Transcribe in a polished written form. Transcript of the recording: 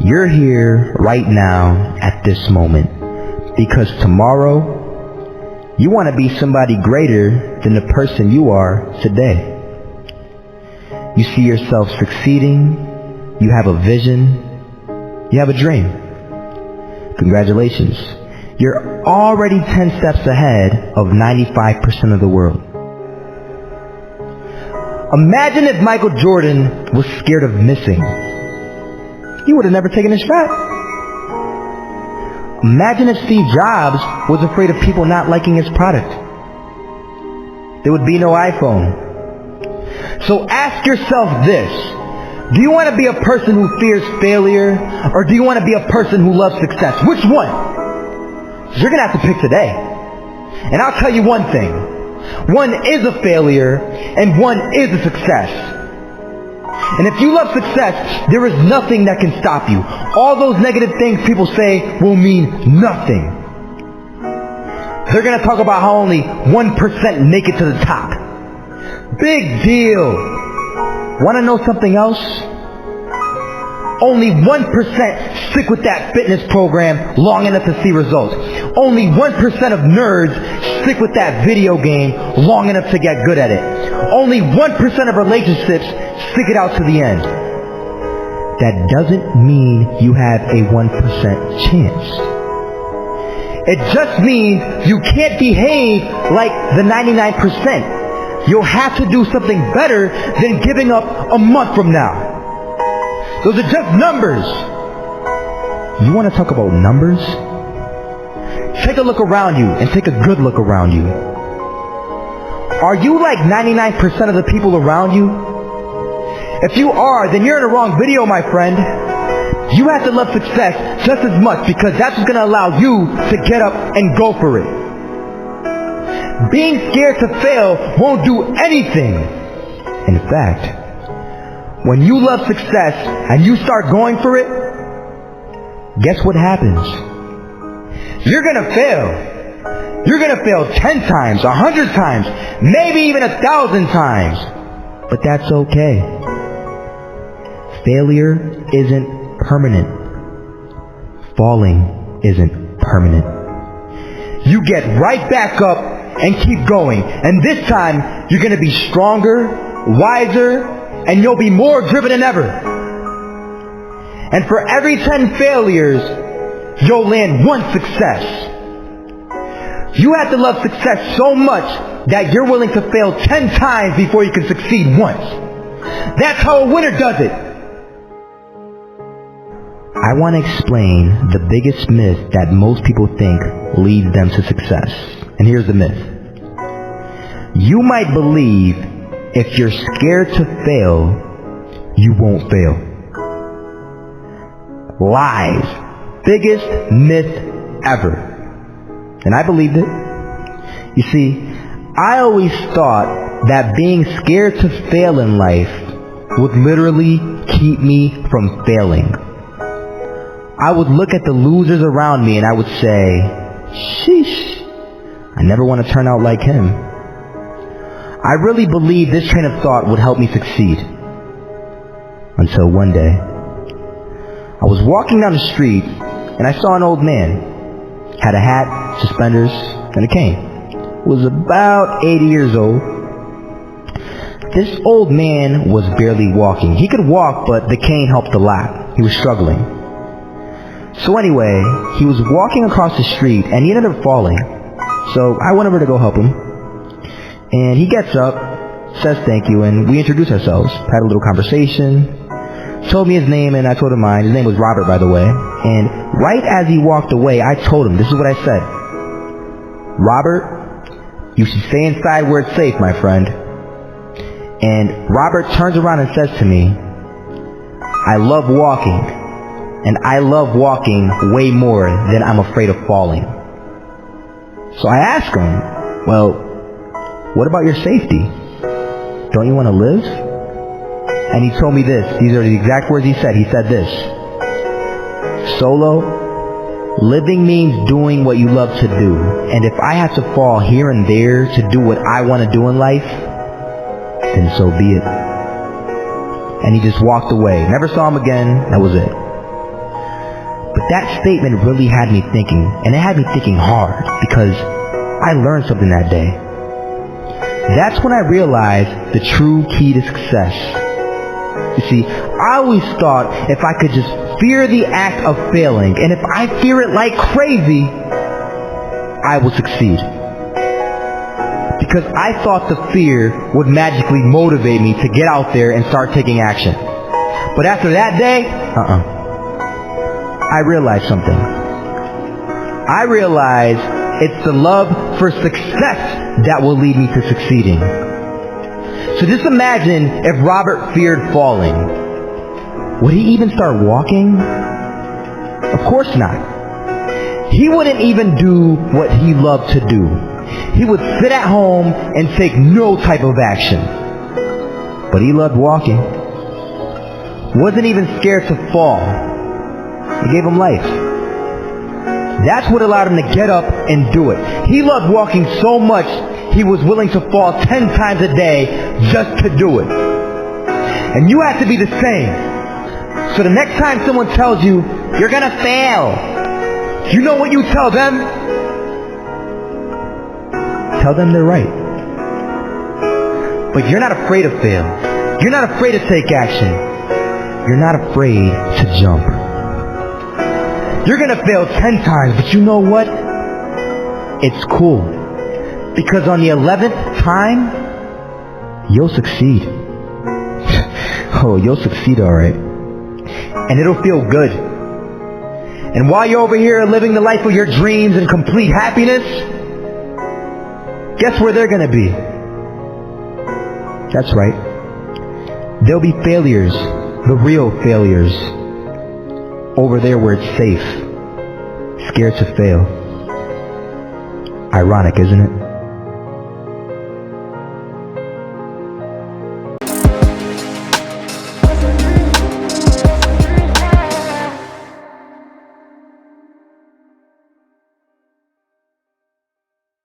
You're here right now at this moment because tomorrow you want to be somebody greater than the person you are today. You see yourself succeeding, you have a vision, you have a dream. Congratulations. You're already 10 steps ahead of 95% of the world. Imagine if Michael Jordan was scared of missing. He would have never taken his shot. Imagine if Steve Jobs was afraid of people not liking his product. There would be no iPhone. So ask yourself this. Do you want to be a person who fears failure, or do you want to be a person who loves success? Which one? You're going to have to pick today. And I'll tell you one thing. One is a failure, and one is a success. And if you love success, there is nothing that can stop you. All those negative things people say will mean nothing. They're going to talk about how only 1% make it to the top. Big deal. Want to know something else? Only 1% stick with that fitness program long enough to see results. Only 1% of nerds stick with that video game long enough to get good at it. Only 1% of relationships stick it out to the end. That doesn't mean you have a 1% chance. It just means you can't behave like the 99%. You'll have to do something better than giving up a month from now. Those are just numbers. You want to talk about numbers? Take a look around you and take a good look around you. Are you like 99% of the people around you? If you are, then you're in the wrong video, my friend. You have to love success just as much because that's what's going to allow you to get up and go for it. Being scared to fail won't do anything. In fact, when you love success and you start going for it, guess what happens? You're going to fail. You're going to fail 10 times, 100 times, maybe even 1,000 times. But that's okay. Failure isn't permanent. Falling isn't permanent. You get right back up and keep going. And this time, you're going to be stronger, wiser, and you'll be more driven than ever. And for every 10 failures, you'll land one success. You have to love success so much that you're willing to fail 10 times before you can succeed once. That's how a winner does it. I want to explain the biggest myth that most people think leads them to success. And here's the myth. You might believe if you're scared to fail, you won't fail. Lies. Biggest myth ever. And I believed it. You see, I always thought that being scared to fail in life would literally keep me from failing. I would look at the losers around me and I would say, sheesh, I never want to turn out like him. I really believed this train of thought would help me succeed. Until one day, I was walking down the street and I saw an old man. Had a hat, suspenders, and a cane. Was about 80 years old. This old man was barely walking. He could walk, but the cane helped a lot. He was struggling. So anyway, he was walking across the street and he ended up falling. So I went over to go help him. And he gets up, says thank you, and we introduced ourselves. Had a little conversation. Told me his name and I told him mine. His name was Robert, by the way. And right as he walked away, I told him, this is what I said. Robert, you should stay inside where it's safe, my friend. And Robert turns around and says to me, I love walking. And I love walking way more than I'm afraid of falling. So I asked him, well, what about your safety? Don't you want to live? And he told me this. These are the exact words he said. He said this. Solo, living means doing what you love to do. And if I have to fall here and there to do what I want to do in life, then so be it. And he just walked away. Never saw him again. That was it. that statement really had me thinking, and it had me thinking hard, because I learned something that day. That's when I realized the true key to success. You see, I always thought if I could just fear the act of failing, and if I fear it like crazy, I will succeed. Because I thought the fear would magically motivate me to get out there and start taking action. But after that day, I realized something. I realized it's the love for success that will lead me to succeeding. So just imagine if Robert feared falling. Would he even start walking? Of course not. He wouldn't even do what he loved to do. He would sit at home and take no type of action. But he loved walking. Wasn't even scared to fall. It gave him life. That's what allowed him to get up and do it. He loved walking so much, he was willing to fall 10 times a day just to do it. And you have to be the same. So the next time someone tells you, you're gonna fail, you know what you tell them? Tell them they're right. But you're not afraid to fail. You're not afraid to take action. You're not afraid to jump. You're gonna fail 10 times, but you know what? It's cool. Because on the 11th time, you'll succeed. Oh, you'll succeed alright. And it'll feel good. And while you're over here living the life of your dreams and complete happiness, guess where they're gonna be? That's right. There'll be failures, the real failures, over there where it's safe, scared to fail. Ironic, isn't it?